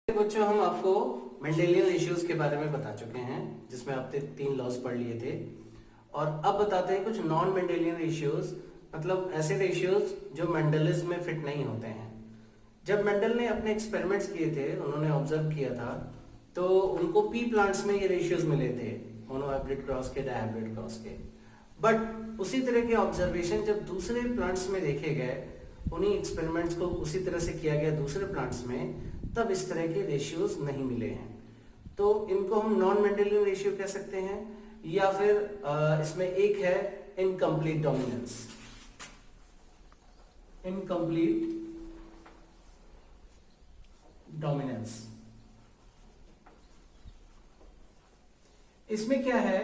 बच्चों हम आपको मेंडेलियन रेशियोज के बारे में बता चुके हैं, जिसमें आपने 3 लॉज पढ़ लिए थे। और अब बताते हैं कुछ नॉन मेंडेलियन रेशियोज, मतलब ऐसे रेशियोज जो मेंडलिज्म में फिट नहीं होते हैं। जब मेंडल ने अपने एक्सपेरिमेंट्स किए थे, उन्होंने ऑब्जर्व किया था, तो उनको पी प्लांट्स में ये रेशियोज मिले थे, मोनोहाइब्रिड क्रॉस के, डायहाइब्रिड क्रॉस के। बट उसी तरह के ऑब्जर्वेशन जब दूसरे प्लांट्स में देखे गए, उन्हीं एक्सपेरिमेंट्स को उसी तरह से किया गया दूसरे प्लांट्स में, तब इस तरह के रेशियोज नहीं मिले हैं। तो इनको हम नॉन मेंडेलियन रेशियो कह सकते हैं, या फिर इसमें एक है इनकम्प्लीट डोमिनेंस। इनकम्प्लीट डोमिनेंस, इसमें क्या है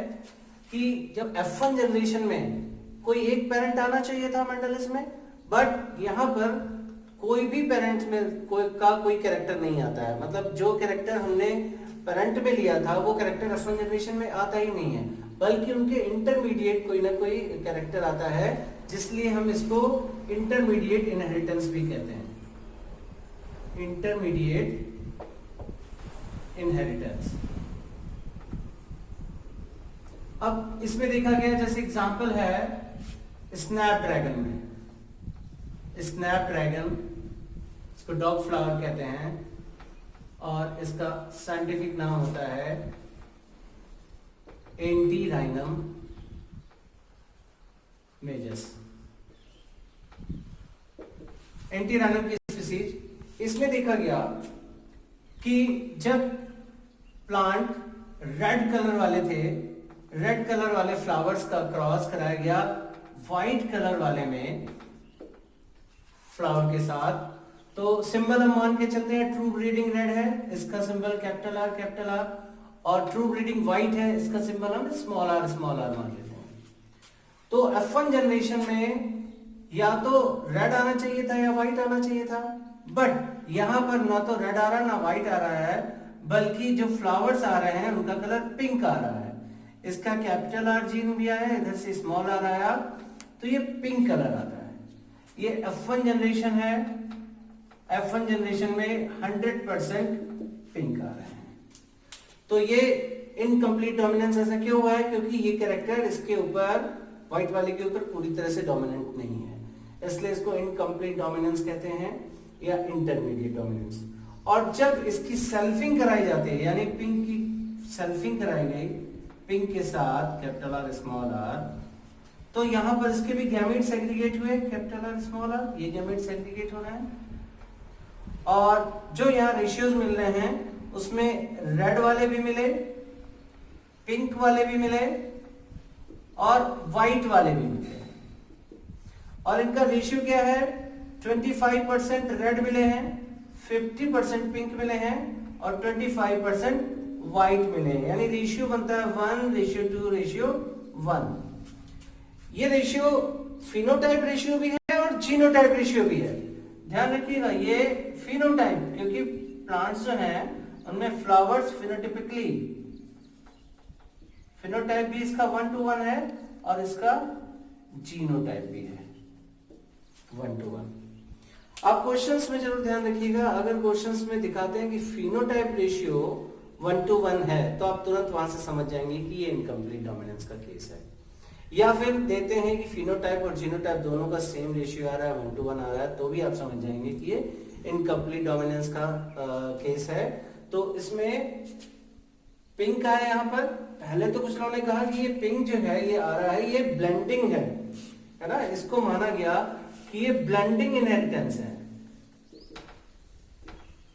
कि जब F1 जनरेशन में कोई एक पेरेंट आना चाहिए था मेंडलिज्म में, बट यहां पर कोई भी पेरेंट में कोई कैरेक्टर नहीं आता है। मतलब जो कैरेक्टर हमने पेरेंट में लिया था वो कैरेक्टर F1 जनरेशन में आता ही नहीं है, बल्कि उनके इंटरमीडिएट कोई ना कोई कैरेक्टर आता है, जिसलिए हम इसको इंटरमीडिएट इनहेरिटेंस भी कहते हैं। Intermediate inheritance. अब इसमें देखा गया, जैसे एग्जांपल है स्नैपड्रैगन में। स्नैपड्रैगन, इसको डॉग फ्लावर कहते हैं, और इसका साइंटिफिक नाम होता है एंटीराइनम मेजस। एंटीराइनम की स्पीसीज। इसमें देखा गया कि जब प्लांट रेड कलर वाले थे, रेड कलर वाले फ्लावर्स का क्रॉस कराया गया व्हाइट कलर वाले में फ्लावर के साथ, तो सिंबल हम मान के चलते हैं ट्रू ब्रीडिंग रेड है, इसका सिंबल कैपिटल आर, और ट्रू ब्रीडिंग व्हाइट है, इसका सिंबल हम स्मॉल आर मान लेते हैं। तो F1 जनरेशन में या तो रेड आना चाहिए था या व्हाइट आना चाहिए था, बट यहां पर ना तो रेड आ रहा ना व्हाइट आ रहा है, बल्कि जो फ्लावर्स आ रहे हैं उनका कलर पिंक आ रहा है। इसका कैपिटल आर जीन भी आया, इधर से स्मॉल आर आया, तो ये पिंक कलर आता है। ये F1 जनरेशन है। F1 जनरेशन में 100% पिंक आ रहे हैं। तो ये इनकम्प्लीट डोमिनेंस ऐसा क्यों हुआ है? क्योंकि ये कैरेक्टर इसके ऊपर, व्हाइट वाले के ऊपर पूरी तरह से डोमिनेंट नहीं है, इसलिए इसको इनकम्प्लीट डोमिनेंस कहते हैं या इंटरमीडिएट डोमिनेंस। और जब इसकी सेल्फिंग कराई जाती है, यानी पिंक की सेल्फिंग कराई गई पिंक के साथ कैपिटल आर स्मॉल आर, तो यहां पर इसके भी गैमेट सेग्रीगेट हुए, कैपिटल आर स्मॉल आर, ये गैमेट सेग्रीगेट हो रहे हैं। और जो यहाँ रेशियोज मिल रहे हैं उसमें रेड वाले भी मिले, पिंक वाले भी मिले, और व्हाइट वाले भी मिले। और इनका रेशियो क्या है? 25% रेड मिले हैं, 50% पिंक मिले हैं, और 25% व्हाइट मिले हैं। यानी रेशियो बनता है 1:2:1। ये रेशियो फिनोटाइप रेशियो भी है और जीनोटाइप रेशियो भी है। ध्यान रखिएगा, ये फिनोटाइप, क्योंकि प्लांट्स जो हैं उनमें फ्लावर्स फिनोटिपिकली, फिनोटाइप भी इसका 1:1 है और इसका जीनोटाइप भी है 1:1। आप क्वेश्चंस में जरूर ध्यान रखिएगा, अगर क्वेश्चंस में दिखाते हैं कि फिनोटाइप रेशियो 1:1 है, तो आप तुरंत वहां से समझ जाएंगे कि ये इनकम्प्लीट डोमिनेंस का केस है। या फिर देते हैं कि फिनोटाइप और जीनोटाइप दोनों का सेम रेशियो आ रहा है, 1:1 आ रहा है, तो भी आप समझ जाएंगे कि ये इनकम्प्लीट डोमिनेंस का केस है। तो इसमें पिंक आया यहाँ पर। पहले तो कुछ लोगों ने कहा कि ये पिंक जो है ये आ रहा है, ये ब्लेंडिंग है ना, इसको माना गया कि ये ब्लेंडिंग इनहेरिटेंस है।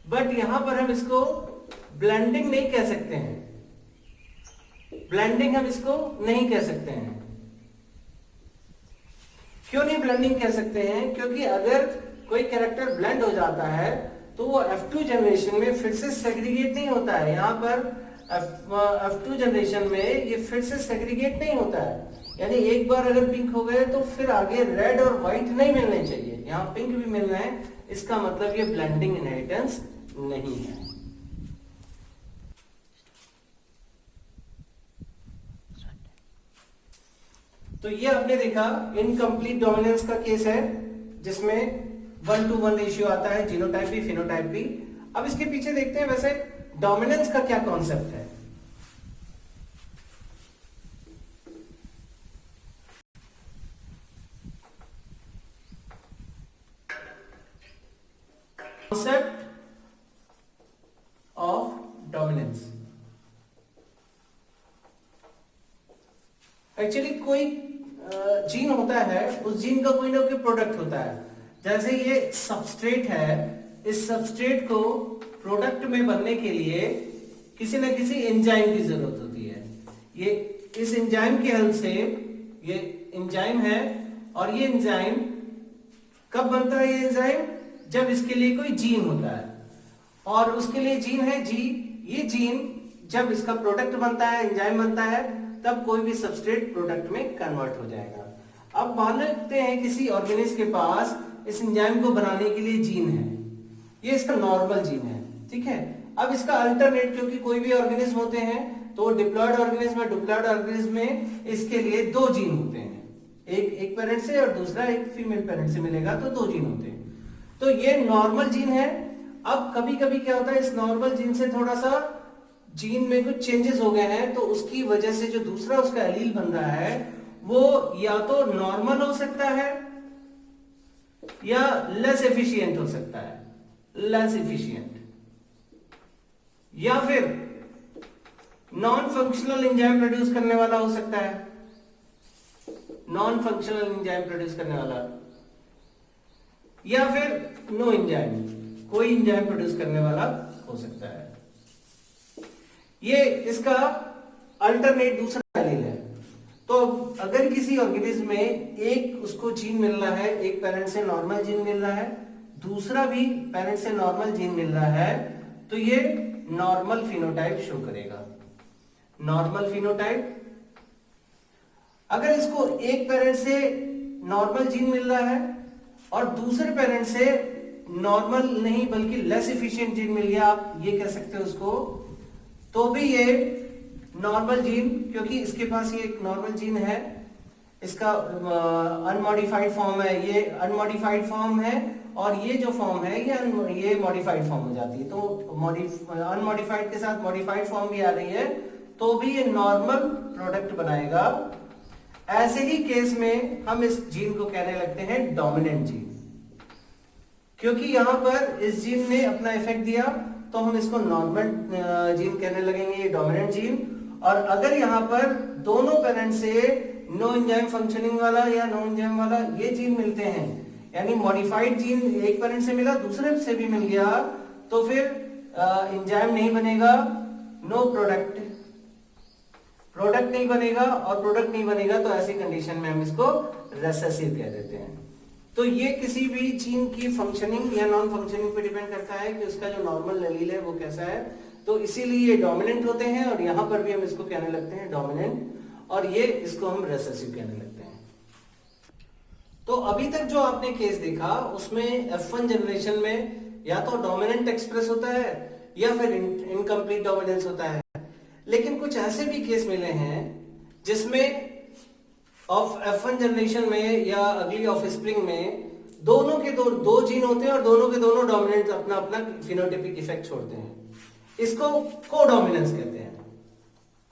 बट यहां पर हम इसको ब्लेंडिंग नहीं कह सकते हैं, ब्लेंडिंग हम इसको नहीं कह सकते हैं। क्यों नहीं ब्लेंडिंग कह सकते हैं? क्योंकि अगर कोई कैरेक्टर ब्लेंड हो जाता है तो वो F2 जनरेशन में फिर से सेग्रीगेट नहीं होता है। यहां पर F2 जनरेशन में ये फिर से सेग्रीगेट नहीं होता है, यानी एक बार अगर पिंक हो गए तो फिर आगे रेड और व्हाइट नहीं मिलने चाहिए, यहां पिंक भी मिल रहे हैं, इसका मतलब ये ब्लेंडिंग इनहेरिटेंस नहीं है। तो ये आपने देखा इनकम्प्लीट डोमिनेंस का केस है, जिसमें 1:1 रेशियो आता है, जीनोटाइप भी फिनोटाइप भी। अब इसके पीछे देखते हैं वैसे डोमिनेंस का क्या कॉन्सेप्ट है। कॉन्सेप्ट ऑफ डोमिनेंस, एक्चुअली कोई जीन होता है, उस जीन का कोई ना कोई प्रोडक्ट होता है। जैसे ये सबस्ट्रेट है, इस सबस्ट्रेट को प्रोडक्ट में बनने के लिए किसी न किसी एंजाइम की जरूरत होती है। ये इस एंजाइम की हेल्प से, ये एंजाइम है, और ये एंजाइम कब बनता है? ये एंजाइम जब इसके लिए कोई जीन होता है, और उसके लिए जीन है जी। ये जीन जब इसका प्रोडक्ट बनता है, एंजाइम बनता है, तब कोई भी सबस्ट्रेट प्रोडक्ट में कन्वर्ट हो जाएगा। अब मान लेते हैं किसी ऑर्गेनिज्म के पास इस एंजाइम को बनाने के लिए जीन है, ये इसका नॉर्मल जीन है, ठीक है। अब इसका अल्टरनेट, क्योंकि कोई भी ऑर्गेनिज्म होते हैं तो डिप्लॉयड ऑर्गेनिज्म है, डिप्लॉयड ऑर्गेनिज्म में इसके लिए दो जीन होते हैं, एक पेरेंट से और दूसरा एक फीमेल पेरेंट से मिलेगा, तो दो जीन होते हैं। तो ये नॉर्मल जीन है। अब कभी कभी क्या होता है, इस नॉर्मल जीन से थोड़ा सा जीन में कुछ चेंजेस हो गए हैं, तो उसकी वजह से जो दूसरा उसका एलील बन रहा है वो या तो नॉर्मल हो सकता है या लेस एफिशिएंट हो सकता है, लेस एफिशिएंट, या फिर नॉन फंक्शनल एंजाइम प्रोड्यूस करने वाला हो सकता है, नॉन फंक्शनल एंजाइम प्रोड्यूस करने वाला, या फिर नो एंजाइम, कोई एंजाइम प्रोड्यूस करने वाला हो सकता है। ये इसका अल्टरनेट दूसरा एलील है। तो अगर किसी ऑर्गेनिज्म में एक उसको जीन मिल रहा है, एक पेरेंट से नॉर्मल जीन मिल रहा है, दूसरा भी पेरेंट से नॉर्मल जीन मिल रहा है, तो ये नॉर्मल फिनोटाइप शो करेगा, नॉर्मल फिनोटाइप। अगर इसको एक पेरेंट से नॉर्मल जीन मिल रहा है और दूसरे पेरेंट से नॉर्मल नहीं बल्कि लेस एफिशिएंट जीन मिल गया, आप ये कह सकते हो उसको, तो भी ये नॉर्मल जीन, क्योंकि इसके पास ये एक नॉर्मल जीन है, इसका अनमॉडिफाइड फॉर्म है, ये अनमॉडिफाइड फॉर्म है, और ये जो फॉर्म है ये मॉडिफाइड फॉर्म हो जाती है। तो अनमॉडिफाइड के साथ मॉडिफाइड फॉर्म भी आ रही है, तो भी ये नॉर्मल प्रोडक्ट बनाएगा। ऐसे ही केस में हम इस जीन को कहने लगते हैं डोमिनेंट जीन, क्योंकि यहां पर इस जीन ने अपना इफेक्ट दिया, तो हम इसको नॉर्मल जीन कहने लगेंगे, ये डोमिनेंट जीन। और अगर यहां पर दोनों पेरेंट से नो एंजाइम फंक्शनिंग वाला या नो एंजाइम वाला ये जीन मिलते हैं, यानी मॉडिफाइड जीन एक पेरेंट से मिला, दूसरे से भी मिल गया, तो फिर एंजाइम नहीं बनेगा, नो प्रोडक्ट, प्रोडक्ट नहीं बनेगा, और प्रोडक्ट नहीं बनेगा तो ऐसी कंडीशन में हम इसको रेसेसिव कह देते हैं। तो ये किसी भी जीन की फंक्शनिंग या नॉन फंक्शनिंग पे डिपेंड करता है कि उसका जो नॉर्मल एलील है वो कैसा है। तो इसीलिए ये डोमिनेंट होते हैं, और यहां पर भी हम इसको कहने लगते हैं डोमिनेंट, और ये इसको हम रेसेसिव कहने लगते हैं। तो अभी तक जो आपने केस देखा उसमें F1 जनरेशन में या तो डोमिनेंट एक्सप्रेस होता है या फिर इनकम्प्लीट डोमिनेंस होता है। लेकिन कुछ ऐसे भी केस मिले हैं जिसमें ऑफ F1 जनरेशन में या अगली ऑफ स्प्रिंग में दोनों के दो जीन होते हैं और दोनों के दोनों डोमिनेंट अपना अपना फिनोटाइपिक इफेक्ट छोड़ते हैं। इसको कोडोमिनेंस कहते हैं,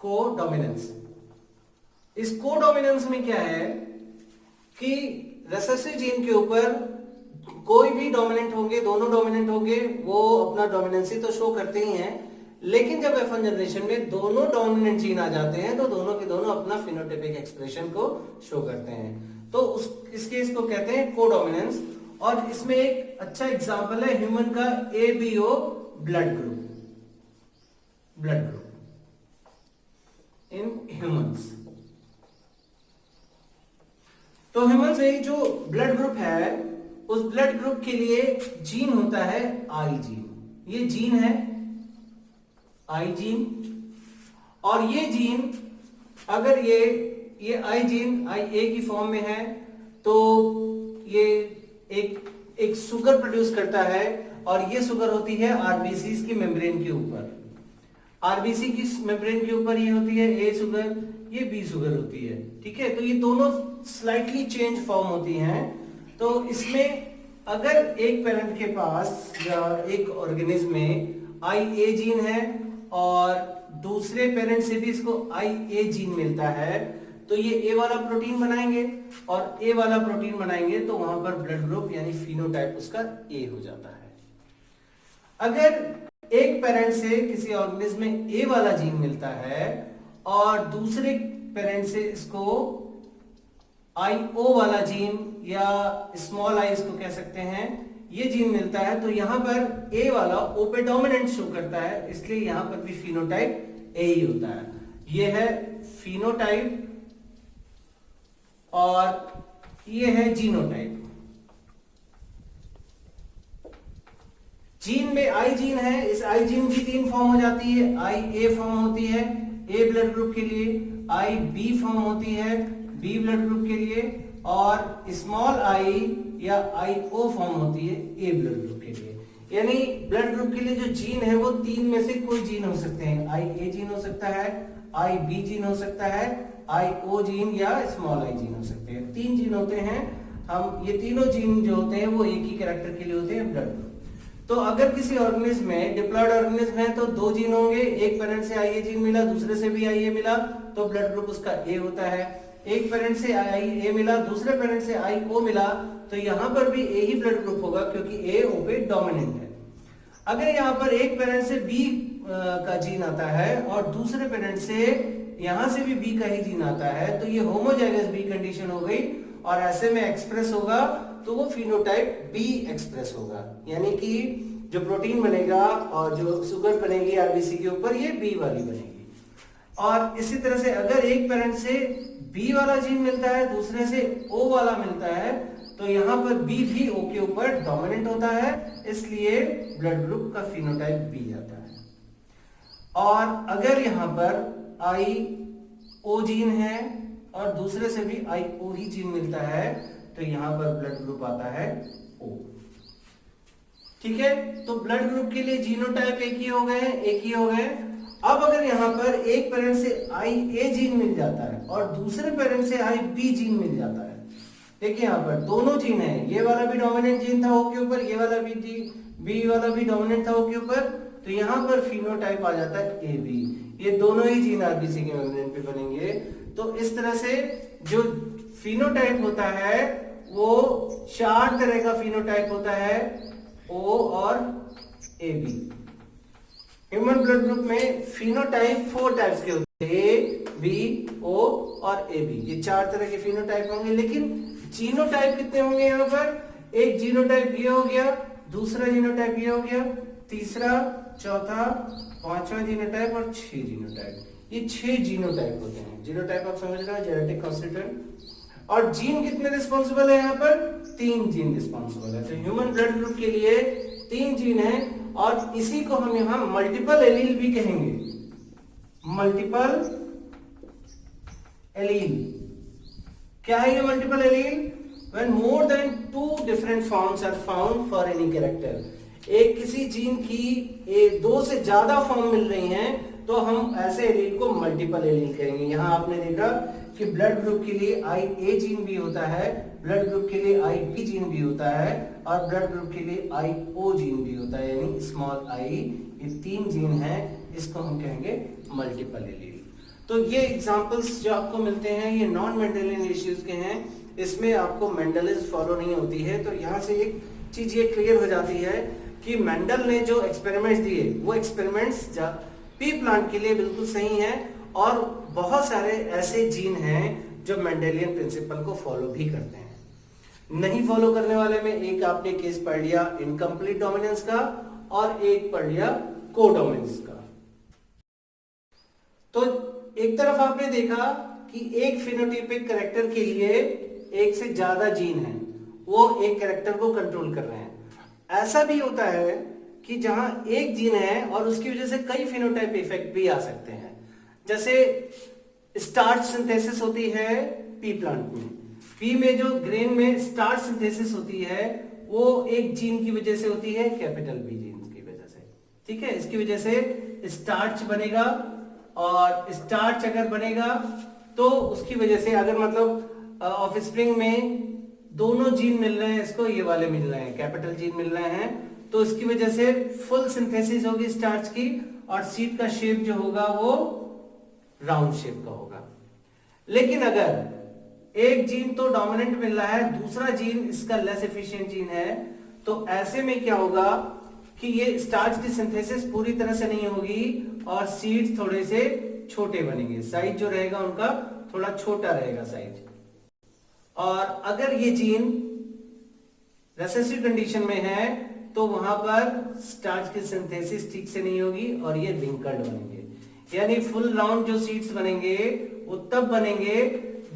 कोडोमिनेंस। इस कोडोमिनेंस में क्या है कि रेसेसिव जीन के ऊपर कोई भी डोमिनेंट होंगे, दोनों डोमिनेंट होंगे, वो अपना डोमिनेंसी तो शो करते ही हैं, लेकिन जब F1 जनरेशन में दोनों डोमिनेंट जीन आ जाते हैं तो दोनों के दोनों अपना फिनोटाइपिक एक्सप्रेशन को शो करते हैं। तो इस केस को कहते हैं कोडोमिनेंस। और इसमें एक अच्छा एग्जांपल है ह्यूमन का ABO blood group, blood group in humans. तो ह्यूमंस में जो ब्लड ग्रुप है, उस ब्लड ग्रुप के लिए जीन होता है आई जीन। ये जीन है आई जीन, और ये जीन अगर ये आई जीन आई ए की फॉर्म में है तो ये एक शुगर प्रोड्यूस करता है, और ये शुगर होती है आरबीसी की मेम्ब्रेन के ऊपर। आरबीसी की मेम्ब्रेन के ऊपर ये होती है ए शुगर, ये बी शुगर होती है, ठीक है। तो ये दोनों स्लाइटली चेंज फॉर्म होती हैं। तो इसमें अगर एक पेरेंट के पास या एक ऑर्गेनिज्म में IA जीन है और दूसरे पेरेंट से भी इसको IA जीन मिलता है, तो ये ए वाला प्रोटीन बनाएंगे और ए वाला प्रोटीन बनाएंगे, तो वहां पर ब्लड ग्रुप यानी फिनोटाइप उसका ए हो जाता है। अगर एक पेरेंट से किसी ऑर्गेनिज्म में ए वाला जीन मिलता है और दूसरे पेरेंट से इसको IO वाला जीन या स्मॉल आई इसको कह सकते हैं, ये जीन मिलता है, तो यहां पर ए वाला ओ पे डोमिनेंट शो करता है, इसलिए यहां पर भी फिनोटाइप ए ही होता है। ये है फिनोटाइप और ये है जीनोटाइप। जीन में आई जीन है, इस आई जीन की 3 फॉर्म हो जाती है। आई ए फॉर्म होती है ए ब्लड ग्रुप के लिए, आई बी फॉर्म होती है बी ब्लड ग्रुप के लिए, और स्मॉल आई या आई ओ फॉर्म होती है ए ब्लड ग्रुप के लिए। यानी ब्लड ग्रुप के लिए जो जीन है वो 3 में से कोई जीन हो सकते हैं। आई ए जीन हो सकता है, आई बी जीन हो सकता है, आई ओ जीन या स्मॉल आई जीन हो सकते हैं। 3 जीन होते हैं। हम ये तीनों जीन जो होते हैं वो एक ही कैरेक्टर के लिए होते हैं, ब्लड ग्रुप। तो अगर किसी ऑर्गेनिज्म में डिप्लॉयड ऑर्गेनिज्म है तो 2 जीन होंगे, एक पेरेंट से आईए जीन मिला, दूसरे से भी आईए मिला, तो ब्लड ग्रुप उसका ए होता है। एक पेरेंट से आईए मिला, दूसरे पेरेंट से आईओ मिला, तो यहां पर भी ए ही ब्लड ग्रुप होगा क्योंकि ए ओ पे डोमिनेंट है। अगर यहाँ पर एक पेरेंट से बी का जीन आता है और दूसरे पेरेंट से यहां से भी बी का ही जीन आता है, तो ये होमोजाइगस बी कंडीशन हो गई और ऐसे में एक्सप्रेस होगा तो वो फिनोटाइप बी एक्सप्रेस होगा, यानी कि जो प्रोटीन बनेगा और जो शुगर बनेगी आरबीसी के ऊपर ये बी वाली बनेगी। और इसी तरह से अगर एक पेरेंट से बी वाला जीन मिलता है, दूसरे से ओ वाला मिलता है, तो यहाँ पर बी भी ओ के ऊपर डोमिनेंट होता है, इसलिए ब्लड ग्रुप का फिनोटाइप बी आता है। और अगर यहाँ पर आई ओ जीन है और दूसरे से भी आई ओ ही जीन मिलता है, तो यहां पर ब्लड ग्रुप आता है O। ठीक है, तो ब्लड ग्रुप के लिए जीनोटाइप एक ही हो गए। अब अगर यहां पर एक पेरेंट से आई ए जीन मिल जाता है और दूसरे पेरेंट से आई बी जीन मिल जाता है, देखिए यहां पर दोनों जीन है, ये वाला भी डोमिनेंट जीन था O के ऊपर, ये वाला भी बी वाला भी डोमिनेंट था O के ऊपर, तो यहां पर फिनोटाइप आ जाता है ए बी। ये दोनों ही जीन आरबीसी के मेम्ब्रेन पे बनेंगे। तो इस तरह से जो फिनोटाइप होता है वो 4 तरह का फिनोटाइप होता है, ओ और A B. Human blood group में फिनोटाइप 4 टाइप्स के होते हैं, ए बी ओ और ए बी, ये 4 तरह के फिनोटाइप होंगे। लेकिन जीनोटाइप कितने होंगे यहाँ पर? एक जीनोटाइप ये हो गया, दूसरा जीनोटाइप ये हो गया, तीसरा, चौथा, 5वां जीनोटाइप और 6 जीनोटाइप। ये 6 जीनोटाइप होते हैं। जीनोटाइप आप समझ रहे हो, जेनेटिक कॉन्स्टिट्यूएंट। और जीन कितने रिस्पॉन्सिबल है यहाँ पर? 3 जीन रिस्पॉन्सिबल है। तो ह्यूमन ब्लड ग्रुप के लिए 3 जीन है और इसी को हम यहाँ मल्टीपल एलील भी कहेंगे। मल्टीपल एलील क्या है ये multiple allele? When more than 2 different forms are found for any character, एक किसी जीन की 2 से ज्यादा फॉर्म मिल रही हैं, तो हम ऐसे एलील को मल्टीपल एलील कहेंगे। यहाँ आपने देखा कि ब्लड ग्रुप के लिए आई ए जीन भी होता है, ब्लड ग्रुप के लिए आई बी जीन भी होता है और ब्लड ग्रुप के लिए आई ओ जीन भी होता है, यानी स्मॉल आई। ये 3 जीन हैं, इसको हम कहेंगे मल्टीपल एलील। तो ये एग्जांपल्स जो आपको मिलते हैं ये नॉन मेंडेलियन इश्यूज के हैं, इसमें आपको मेंडलिज्म फॉलो नहीं होती है। तो यहाँ से एक चीज ये क्लियर हो जाती है कि मेंडल ने जो एक्सपेरिमेंट्स दिए वो एक्सपेरिमेंट्स पी प्लांट के लिए बिल्कुल सही हैं और बहुत सारे ऐसे जीन हैं जो मेंडेलियन प्रिंसिपल को फॉलो भी करते हैं। नहीं फॉलो करने वाले में एक आपने केस पढ़ लिया इनकम्प्लीट डोमिनेंस का और एक पढ़ लिया कोडोमिनेंस का। तो एक तरफ आपने देखा कि एक फिनोटाइपिक कैरेक्टर के लिए एक से ज्यादा जीन है, वो एक कैरेक्टर को कंट्रोल कर रहे हैं। ऐसा भी होता है कि जहां एक जीन है और उसकी वजह से कई फिनोटाइप इफेक्ट भी आ सकते हैं। जैसे स्टार्च सिंथेसिस होती है पी प्लांट में, पी में जो ग्रेन में स्टार्च सिंथेसिस होती है वो एक जीन की वजह से होती है, कैपिटल बी जीन की वजह से। ठीक है, इसकी वजह से स्टार्च बनेगा और स्टार्च अगर बनेगा तो उसकी वजह से अगर मतलब ऑफस्प्रिंग में दोनों जीन मिल रहे हैं इसको, ये वाले मिल रहे हैं, कैपिटल जीन मिल रहे हैं, तो इसकी वजह से फुल सिंथेसिस होगी स्टार्च की और सीड का शेप जो होगा वो राउंड शेप का होगा। लेकिन अगर एक जीन तो डोमिनेंट मिल रहा है, दूसरा जीन इसका लेस एफिशिएंट जीन है, तो ऐसे में क्या होगा कि ये स्टार्च की सिंथेसिस पूरी तरह से नहीं होगी और सीड्स थोड़े से छोटे बनेंगे, साइज जो रहेगा उनका थोड़ा छोटा रहेगा साइज। और अगर ये जीन रिसेसिव कंडीशन में है तो वहां पर स्टार्च की सिंथेसिस ठीक से नहीं होगी और ये रिंकल्ड बनेंगे, यानी फुल राउंड जो सीड्स बनेंगे वो तब बनेंगे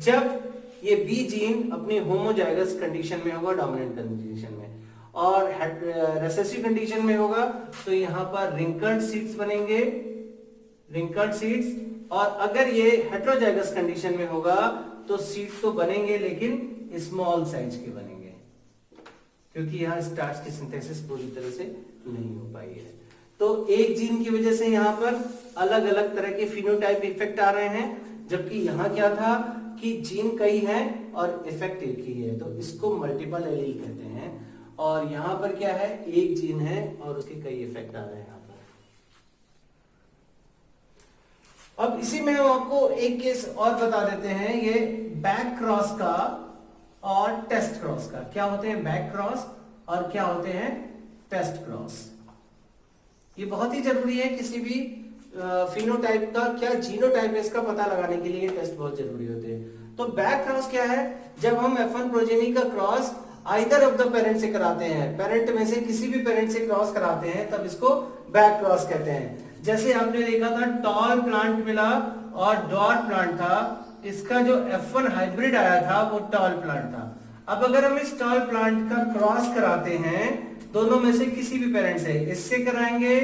जब ये बी जीन अपनी होमोजाइगस कंडीशन में होगा, डोमिनेंट कंडीशन में, और रिसेसिव कंडीशन में होगा तो यहां पर रिंकल्ड सीड्स बनेंगे, रिंकल्ड सीड्स। और अगर ये हेटेरोजाइगस कंडीशन में होगा तो सीड्स तो बनेंगे लेकिन स्मॉल साइज के बनेंगे, क्योंकि यहां स्टार्च की सिंथेसिस पूरी तरह से नहीं हो पाई है। तो एक जीन की वजह से यहां पर अलग अलग तरह के फिनोटाइप इफेक्ट आ रहे हैं, जबकि यहां क्या था कि जीन कई हैं और इफेक्ट एक ही है, तो इसको मल्टीपल एलील कहते हैं। और यहां पर क्या है, एक जीन है और उसके कई इफेक्ट आ रहे हैं यहां पर। अब इसी में हम आपको एक केस और बता देते हैं, ये बैक क्रॉस का और टेस्ट क्रॉस का। क्या होते हैं बैक क्रॉस और क्या होते हैं टेस्ट क्रॉस। ये बहुत ही जरूरी है किसी भी फिनोटाइप का, क्या जीनोटाइप है इसका पता लगाने के लिए ये टेस्ट बहुत जरूरी होते हैं। तो बैक क्रॉस क्या है, जब हम F1 प्रोजेनी का cross either of the parent से कराते हैं, पेरेंट में से किसी भी पेरेंट से क्रॉस कराते हैं, तब इसको बैक क्रॉस कहते हैं। जैसे आपने देखा था टॉल प्लांट मिला और डॉट प्लांट था, इसका जो F1 हाइब्रिड आया था वो टॉल प्लांट था। अब अगर हम इस टॉल प्लांट का क्रॉस कराते हैं दोनों में से किसी भी पेरेंट से, इससे कराएंगे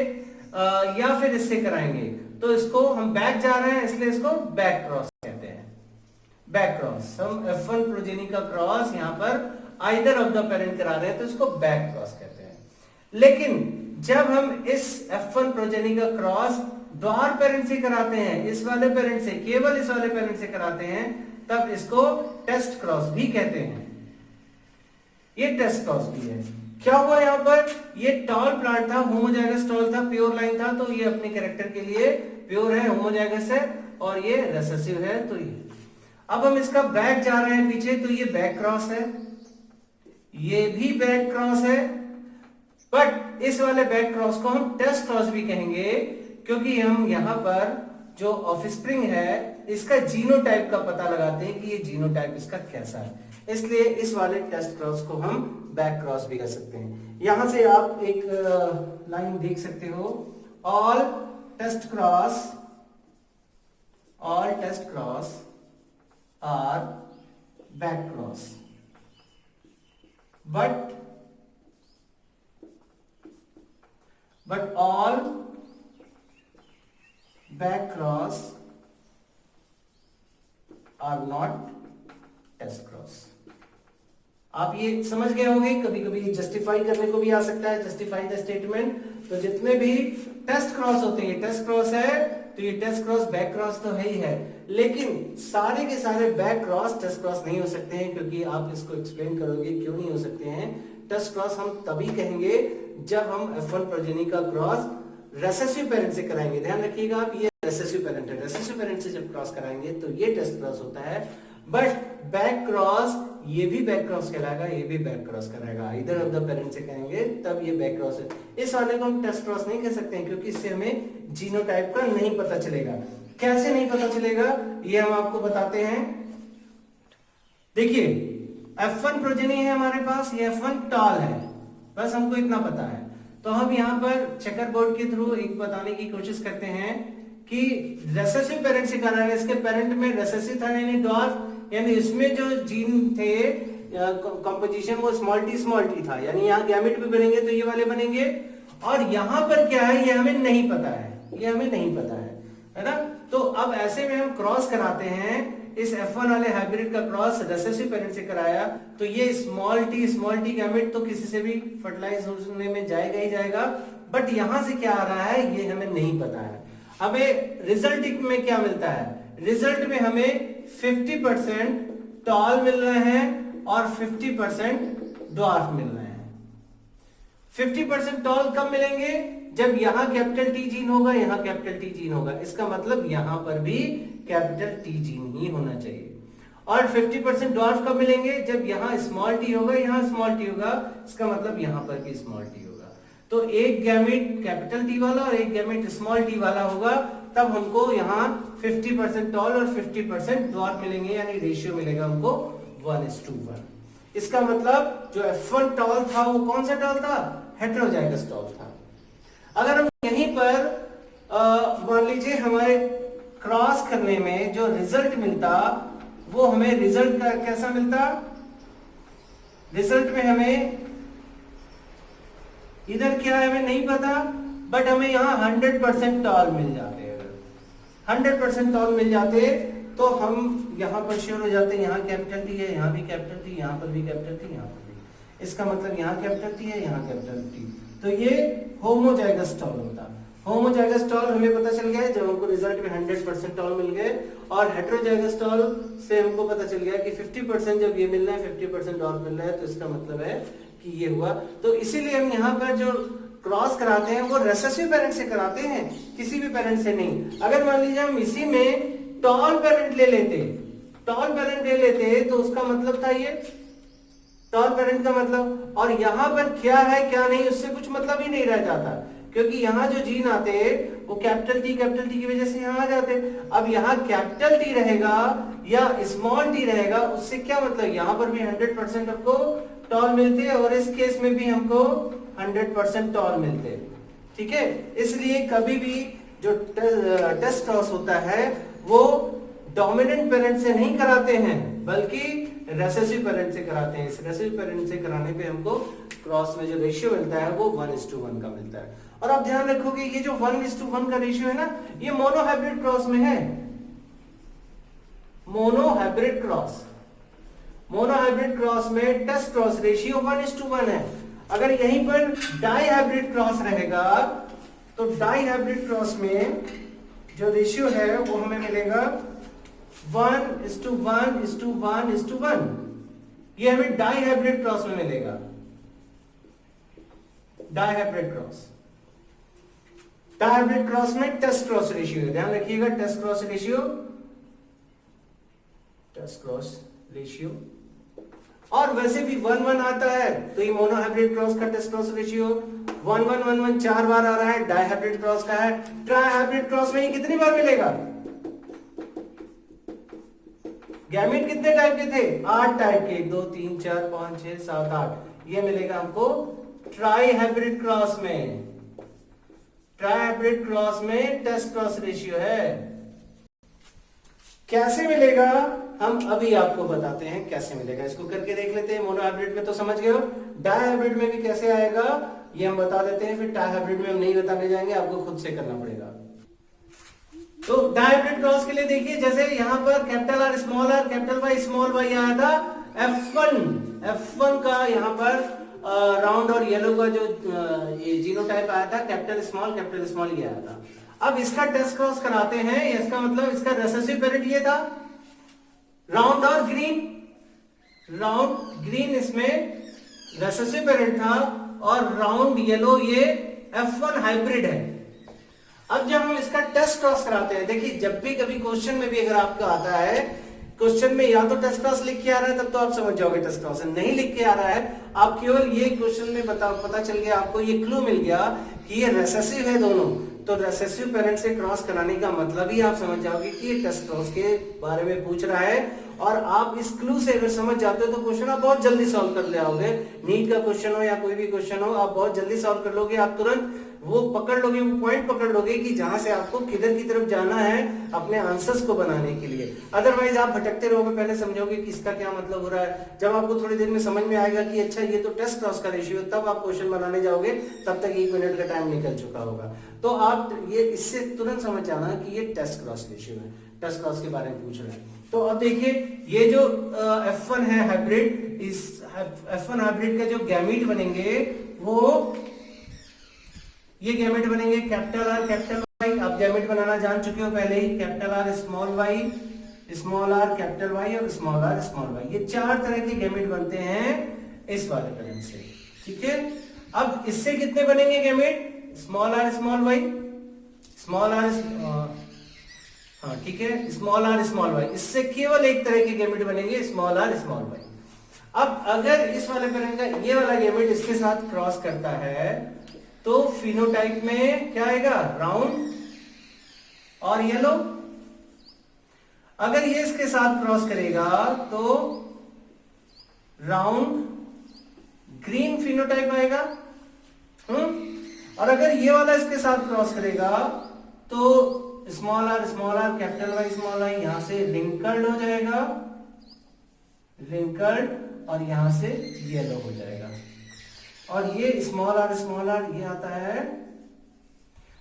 या फिर इससे कराएंगे, तो इसको हम बैक जा रहे हैं इसलिए इसको बैक क्रॉस कहते हैं। बैक क्रॉस, हम F1 प्रोजेनी का क्रॉस यहां पर आइदर ऑफ द पेरेंट करा रहे हैं तो इसको बैक क्रॉस कहते हैं। लेकिन जब हम इस F1 प्रोजेनी का क्रॉस डॉट पेरेंट से कराते हैं, इस वाले पेरेंट से, केवल इस वाले पेरेंट से कराते हैं, तब इसको टेस्ट क्रॉस भी कहते हैं। ये टेस्ट क्रॉस भी है। क्या हुआ यहां पर, ये टॉल प्लांट था, होमोजाइगस टॉल था, प्योर लाइन था, तो ये अपने कैरेक्टर के लिए प्योर है, होमोजाइगस है, और ये रिसेसिव है, तो ये। अब हम इसका बैक जा रहे हैं पीछे, तो ये बैक क्रॉस है, ये भी बैक क्रॉस है, बट इस वाले बैक क्रॉस को हम टेस्ट क्रॉस भी कहेंगे, क्योंकि हम यहां पर जो ऑफस्प्रिंग है इसका जीनोटाइप का पता लगाते हैं कि ये जीनोटाइप इसका कैसा है, इसलिए इस वाले टेस्ट क्रॉस को हम बैक क्रॉस भी कर सकते हैं। यहां से आप एक लाइन देख सकते हो, all test cross or back cross, but all back cross are not test cross। आप ये समझ गए होंगे, कभी कभी जस्टिफाई करने को भी आ सकता है, जस्टिफाई द स्टेटमेंट। तो जितने भी टेस्ट क्रॉस होते हैं, टेस्ट क्रॉस है तो ये टेस्ट क्रॉस बैक क्रॉस तो है ही है, लेकिन सारे के सारे बैक क्रॉस टेस्ट क्रॉस नहीं हो सकते हैं, क्योंकि आप इसको एक्सप्लेन करोगे क्यों नहीं हो सकते हैं। टेस्ट क्रॉस हम तभी कहेंगे जब हम F1 प्रोजेनी का क्रॉस रिसेसिव पेरेंट से कराएंगे। ध्यान रखिएगा आप, ये रिसेसिव पेरेंट है, रिसेसिव पेरेंट से जब क्रॉस कराएंगे तो ये टेस्ट क्रॉस होता है। बट बैक क्रॉस, ये भी बैक क्रॉस कहलाएगा, ये भी बैक क्रॉस कराएगा, इधर ऑफ द पेरेंट से कहेंगे तब ये बैक क्रॉस है। इस वाले को हम टेस्ट क्रॉस नहीं कह सकते हैं, क्योंकि इससे हमें जीनोटाइप का नहीं पता चलेगा। कैसे नहीं पता चलेगा ये हम आपको बताते हैं। देखिए F1 प्रोजेनी है हमारे पास, ये F1 टॉल है, बस हमको इतना पता है। तो हम यहाँ पर चेकर बोर्ड के थ्रू एक बताने की कोशिश करते हैं कि रिसेसिव पेरेंट से करा है, इसके पेरेंट में रिसेसिव था यानी डॉर्फ, यानी इसमें जो जीन थे कंपोजिशन वो स्मॉल टी था, यानी यहाँ गैमेट भी बनेंगे तो ये वाले बनेंगे। और यहाँ पर क्या है ये हमें नहीं पता है, ये हमें नहीं पता है ना। तो अब ऐसे में हम क्रॉस कराते हैं, इस F1 वाले हाइब्रिड का क्रॉस रिसेसिव पेरेंट से कराया, तो ये स्मॉल टी गैमेट तो किसी से भी फर्टिलाइज होने में जाएगा ही जाएगा, बट यहां से क्या आ रहा है ये हमें नहीं पता है। हमें रिजल्ट में क्या मिलता है, रिजल्ट में हमें 50% टॉल मिल रहे हैं और 50% ड्वार्फ मिल रहे हैं। 50% टॉल कब मिलेंगे? जब यहां कैपिटल टी जीन होगा, यहां कैपिटल टी जीन होगा, इसका मतलब यहां पर भी कैपिटल टी जीन ही होना चाहिए। और 50% ड्वार्फ कब मिलेंगे? जब यहाँ स्मॉल टी होगा, यहाँ स्मॉल टी होगा, इसका मतलब यहाँ पर भी स्मॉल टी होगा। तो एक गैमेट कैपिटल टी वाला और एक गैमेट स्मॉल टी वाला होगा, तब हमको यहाँ 50% टॉल और 50% ड्वार्फ मिलेंगे, यानी रेशियो मिलेगा हमको 1:1। इसका मतलब जो F1 टॉल था वो कौन सा टॉल था? हेटेरोजाइगस टॉल था। अगर हम यहीं पर मान लीजिए हमारे क्रॉस करने में जो रिजल्ट मिलता, वो हमें रिजल्ट का कैसा मिलता? रिजल्ट में हमें इधर क्या है हमें नहीं पता, बट हमें यहाँ 100% टॉल मिल जाते। अगर 100% टॉल मिल जाते तो हम यहाँ पर श्योर हो जाते, यहाँ कैपिटल टी है, यहाँ भी कैपिटल टी, यहाँ पर भी कैपिटल टी, यहाँ पर भी। इसका मतलब यहाँ कैपिटल टी है, यहाँ कैपिटल टी, तो ये होमोजाइगस टॉल होता। होमोजाइगस टॉल हमें पता चल गया जब हमको रिजल्ट में 100% टॉल मिल गए, और हेटेरोजाइगस टॉल से हमको पता चल गया कि 50% जब ये मिल रहा है, 50% टॉल मिल रहा है, तो इसका मतलब है कि ये हुआ। तो इसीलिए हम यहाँ पर जो क्रॉस कराते हैं वो रेसेसिव पेरेंट से कराते हैं, किसी भी पेरेंट से नहीं। अगर मान लीजिए हम इसी में टॉल पेरेंट ले लेते, टॉल पेरेंट ले लेते, तो उसका मतलब था ये टॉल पेरेंट का मतलब, और यहाँ पर क्या है क्या नहीं उससे कुछ मतलब ही नहीं रह जाता, क्योंकि यहाँ जो जीन आते वो कैपिटल टी की वजह से यहाँ आ जाते। अब यहाँ कैपिटल टी रहेगा या स्मॉल टी रहेगा, उससे क्या मतलब, यहाँ पर भी 100% हमको टॉल मिलते और इस केस में भी हमको 100% टॉल मिलते। ठीक है, इसलिए कभी भी जो टेस्ट क्रॉस होता है वो डोमिनेंट पेरेंट से नहीं कराते हैं, बल्कि रेसेसिव पेरेंट से कराते हैं। इस रेसेसिव पेरेंट से कराने पे हमको क्रॉस में जो रेशियो मिलता है वो 1:1 का मिलता है। और आप ध्यान रखोगे ये जो 1:1 का रेशियो है ना, ये मोनोहाइब्रिड क्रॉस में है। मोनोहाइब्रिड क्रॉस, मोनोहाइब्रिड क्रॉस में टेस्ट क्रॉस रेशियो 1:1 है। अगर यहीं पर डाईहाइब्रिड क्रॉस रहेगा तो डाईहाइब्रिड क्रॉस में जो रेशियो है वो हमें मिलेगा 1:1:1:1। ये हमें डाईहाइब्रिड क्रॉस में मिलेगा। डाईहाइब्रिड क्रॉस, डाईहाइब्रिड क्रॉस में टेस्ट क्रॉस रेशियो, ध्यान रखिएगा, test cross ratio, test cross ratio. और वैसे भी 1:1 आता है, तो ये मोनोहाइब्रिड क्रॉस का टेस्ट क्रॉस रेशियो 1:1:1 4 बार आ रहा है, डाईहाइब्रिड क्रॉस का है। ट्राईहाइब्रिड क्रॉस में ये कितनी बार मिलेगा? गैमेट कितने टाइप के थे? 8 टाइप के, 1 2 3 4 5 6 7 8। ये मिलेगा हमको ट्राईहाइब्रिड क्रॉस में। ट्राईहाइब्रिड क्रॉस में टेस्ट क्रॉस रेशियो है। कैसे मिलेगा हम अभी आपको बताते हैं कैसे मिलेगा, इसको करके देख लेते हैं। मोनोहाइब्रिड में तो समझ गए हो, डाईहाइब्रिड में भी कैसे आएगा ये हम बता देते हैं, फिर डाईहाइब्रिड में हम नहीं बताने जाएंगे, आपको खुद से करना पड़ेगा। तो डाईहाइब्रिड क्रॉस के लिए देखिए, जैसे यहाँ पर capital R capital Y small Y आया था, F1 का यहाँ पर राउंड और येलो का जो ये जीनोटाइप आया था, कैपिटल स्मॉल ये आया था। अब इसका टेस्ट क्रॉस कराते हैं, इसका मतलब इसका रेसेसिव पेरेंट ये था, राउंड और ग्रीन, राउंड ग्रीन इसमें रेसेसिव पेरेंट था, और राउंड येलो ये F1 हाइब्रिड है। अब जब हम इसका टेस्ट क्रॉस कराते हैं, देखिए जब भी कभी क्वेश्चन में भी अगर आपका आता है, क्वेश्चन में या तो टेस्ट क्रॉस लिख के आ रहा है तब तो आप समझ जाओगे टेस्ट क्रॉस है, नहीं लिख के आ रहा है, आप केवल ये क्वेश्चन में पता चल गया, आपको ये क्लू मिल गया कि ये रेसेसिव है दोनों, तो रेसेसिव पेरेंट से क्रॉस कराने का मतलब ही आप समझ जाओगे कि ये टेस्ट क्रॉस के बारे में पूछ रहा है। और आप इस क्लू से अगर समझ जाते हो तो क्वेश्चन आप बहुत जल्दी सॉल्व कर ले आओगे। नीट का क्वेश्चन हो या कोई भी क्वेश्चन हो, आप बहुत जल्दी सॉल्व कर लोगे, आप तुरंत वो पकड़ लोगे, वो पॉइंट पकड़ लोगे कि जहां से आपको किधर की तरफ जाना है अपने आंसर्स को बनाने के लिए। अदरवाइज आप भटकते रहोगे, पहले समझोगे कि इसका क्या मतलब हो रहा है, जब आपको थोड़ी देर में समझ में आएगा कि अच्छा ये तो टेस्ट क्रॉस का रेशियो, तब आप क्वेश्चन बनाने जाओगे, तब तक 1 मिनट का टाइम निकल चुका होगा। तो आप ये इससे तुरंत समझ जाना कि ये टेस्ट क्रॉस रेशियो है, टेस्ट क्रॉस के बारे में पूछ रहे हैं। तो अब देखिए ये जो F1 है हाइब्रिड, इस F1 हाइब्रिड का जो गैमीट बनेंगे वो ये गैमेट बनेंगे कैपिटल आर कैपिटल वाई। आप गैमेट बनाना जान चुके हो पहले ही, capital R small Y small R capital Y और स्मॉल आर स्मॉल वाई, ये 4 तरह के गैमेट बनते हैं इस वाले पेरेंट से। ठीक है, अब इससे कितने बनेंगे gamete? Small R small Y, small R, हाँ ठीक है, स्मॉल आर स्मॉल वाई, इससे केवल एक तरह के गैमेट बनेंगे, स्मॉल आर स्मॉल वाई। अब अगर इस वाले पेरेंट का ये वाला गैमेट इसके साथ क्रॉस करता है तो फिनोटाइप में क्या आएगा? राउंड और येलो। अगर ये इसके साथ क्रॉस करेगा तो राउंड ग्रीन फिनोटाइप आएगा। और अगर ये वाला इसके साथ क्रॉस करेगा तो small R capital Y small I, यहां से रिंकल्ड हो जाएगा, रिंकल्ड, और यहां से येलो हो जाएगा। और ये स्मॉल आर ये आता है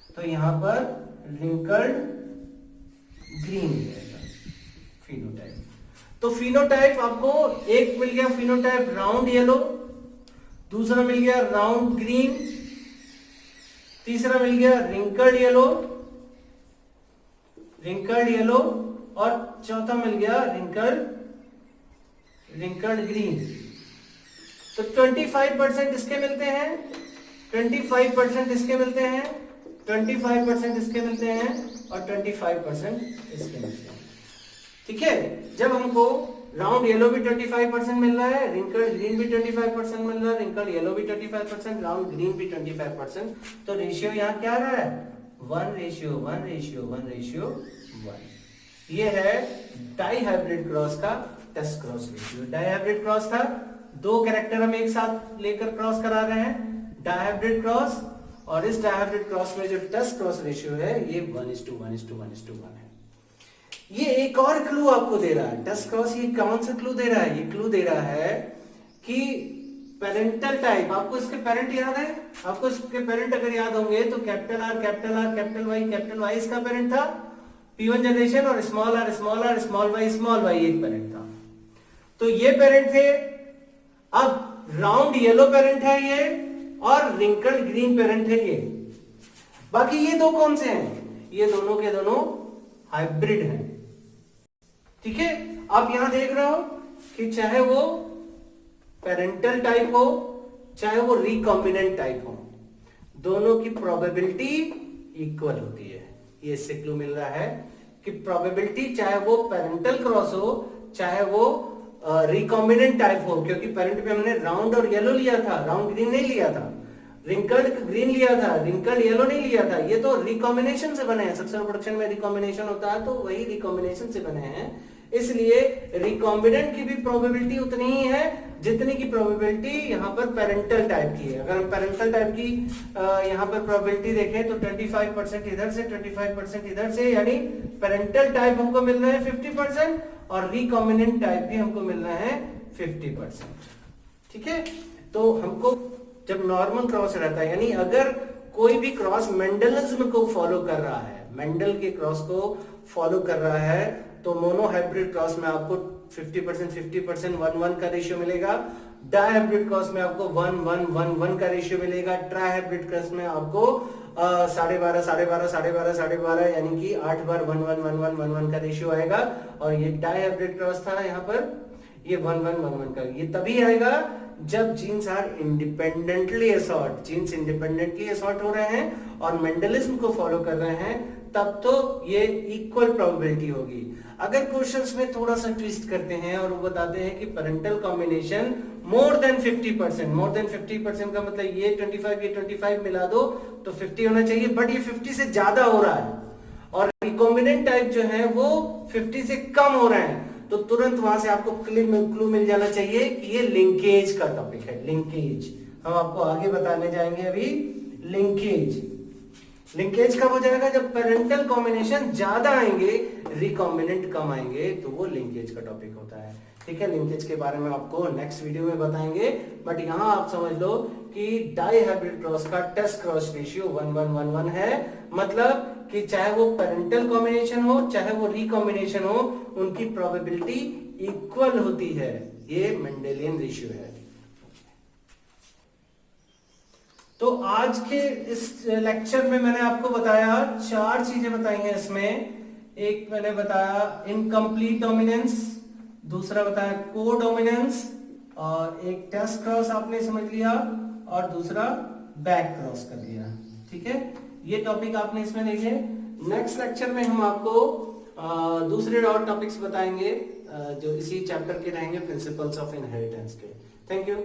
तो यहां पर रिंकल्ड ग्रीन जाएगा फिनोटाइप। तो फिनोटाइप आपको एक मिल गया, फिनोटाइप राउंड येलो, दूसरा मिल गया राउंड ग्रीन, तीसरा मिल गया रिंकल्ड येलो, और चौथा मिल गया रिंकल्ड ग्रीन। तो 25% इसके मिलते हैं, 25% इसके मिलते हैं, 25% इसके मिलते हैं, और 25% इसके मिलते हैं। ठीक है, जब हमको राउंड येलो भी 25% मिल रहा है, रिंकल्ड ग्रीन भी 25% मिल रहा है, रिंकल्ड येलो भी 25%, राउंड ग्रीन भी 25%, तो रेशियो यहाँ क्या आ रहा है? 1:1:1:1:1। ये है डाई हाइब्रिड क्रॉस का test cross ratio. Dihybrid cross था, 2 कैरेक्टर हम एक साथ लेकर क्रॉस करा रहे हैं, डाई हाइब्रिड क्रॉस, और इस डाई हाइब्रिड क्रॉस में जो टेस्ट क्रॉस रेशियो है ये 1:1:1:1 है। ये एक और क्लू आपको दे रहा है, टेस्ट क्रॉस ये कौन सा क्लू दे रहा है? ये क्लू दे रहा है कि पेरेंटल टाइप, आपको इसके पेरेंट याद है? आपको इसके पेरेंट अगर याद होंगे तो कैपिटल आर कैपिटल वाई इसका पेरेंट था, P1 जनरेशन, और स्मॉल आर स्मॉल वाई एक पेरेंट था। तो ये पेरेंट थे। अब राउंड येलो पेरेंट है ये, और रिंकल्ड ग्रीन पेरेंट है ये। बाकी ये दो कौन से हैं? ये दोनों के दोनों हाइब्रिड हैं। ठीक है, आप यहां देख रहे हो कि चाहे वो पेरेंटल टाइप हो, चाहे वो रिकॉम्बिनेंट टाइप हो, दोनों की प्रोबेबिलिटी इक्वल होती है। ये इससे क्लू मिल रहा है कि प्रोबेबिलिटी चाहे वो पेरेंटल क्रॉस हो, चाहे वो रिकॉम्बिनेंट टाइप हो, क्योंकि पेरेंट में हमने राउंड और येलो लिया था, राउंड ग्रीन नहीं लिया था, रिंकल्ड ग्रीन लिया था, रिंकल्ड येलो नहीं लिया था। ये तो रिकॉम्बिनेशन से बने हैं, सक्सेसफुल प्रोडक्शन में रिकॉम्बिनेशन होता है, तो वही रिकॉम्बिनेशन से बने हैं। इसलिए रिकॉम्बिनेंट की भी प्रोबेबिलिटी उतनी ही है जितनी की प्रोबेबिलिटी यहाँ पर पेरेंटल टाइप की है। अगर हम पेरेंटल टाइप की यहाँ पर प्रोबेबिलिटी देखें तो 25% इधर से, 25% इधर से, यानी पेरेंटल टाइप हमको मिल रहा है 50% और रिकॉम्बिनेंट टाइप भी हमको मिल रहा है 50%। ठीक है, तो हमको जब नॉर्मल क्रॉस रहता है, यानी अगर कोई भी क्रॉस मेंडलिज्म को फॉलो कर रहा है, मेंडल के क्रॉस को फॉलो कर रहा है, तो मोनो हाइब्रिड क्रॉस में आपको 50% 50% 1:1 का रेशियो मिलेगा। डाई हाइब्रिड क्रॉस में आपको 1:1:1:1 का रेशियो मिलेगा। ट्राई हाइब्रिड क्रॉस में आपको 12.5 यानी कि 8 बार 1:1:1:1 का रेशियो आएगा। और ये डाई हाइब्रिड क्रॉस था यहाँ पर, ये 1:1:1:1 का ये तभी आएगा जब genes are independently assort, genes independently assort हो रहे हैं और मेंडलिज्म को फॉलो कर रहे हैं, तब तो ये इक्वल प्रोबेबिलिटी होगी। अगर क्वेश्चंस में थोड़ा सा ट्विस्ट करते हैं और वो बताते हैं कि parental combination more than 50%, more than 50% का मतलब ये 25 मिला दो तो 50 होना चाहिए, बट ये 50 से ज्यादा हो रहा है और रिकॉम्बिनेंट टाइप जो है वो 50 से कम हो रहे हैं, तो तुरंत वहां से आपको क्लू मिल जाना चाहिए कि ये लिंकेज का टॉपिक है। लिंकेज हम आपको आगे बताने जाएंगे अभी। लिंकेज कब हो जाएगा? जब पेरेंटल कॉम्बिनेशन ज्यादा आएंगे, रिकॉम्बिनेंट कम आएंगे, तो वो लिंकेज का टॉपिक होता है। ठीक है, लिंकेज के बारे में आपको नेक्स्ट वीडियो में बताएंगे, बट यहां आप समझ लो कि डाई हाइब्रिड क्रॉस का टेस्ट क्रॉस रेशियो 1:1:1:1 है। मतलब कि चाहे वो पेरेंटल कॉम्बिनेशन हो, चाहे वो रिकॉम्बिनेशन हो, उनकी प्रोबेबिलिटी इक्वल होती है। ये मेंडेलियन रेशियो है। तो आज के इस लेक्चर में मैंने आपको बताया, 4 चीजें बताई हैं इसमें एक मैंने बताया इनकम्प्लीट डोमिनेंस, दूसरा बताया को डोमिनेंस, और एक टेस्ट क्रॉस आपने समझ लिया, और दूसरा बैक क्रॉस कर लिया। ठीक है, ये टॉपिक आपने इसमें देखे। नेक्स्ट लेक्चर में हम आपको दूसरे और टॉपिक्स बताएंगे जो इसी चैप्टर के रहेंगे, प्रिंसिपल्स ऑफ इनहेरिटेंस के। Thank you.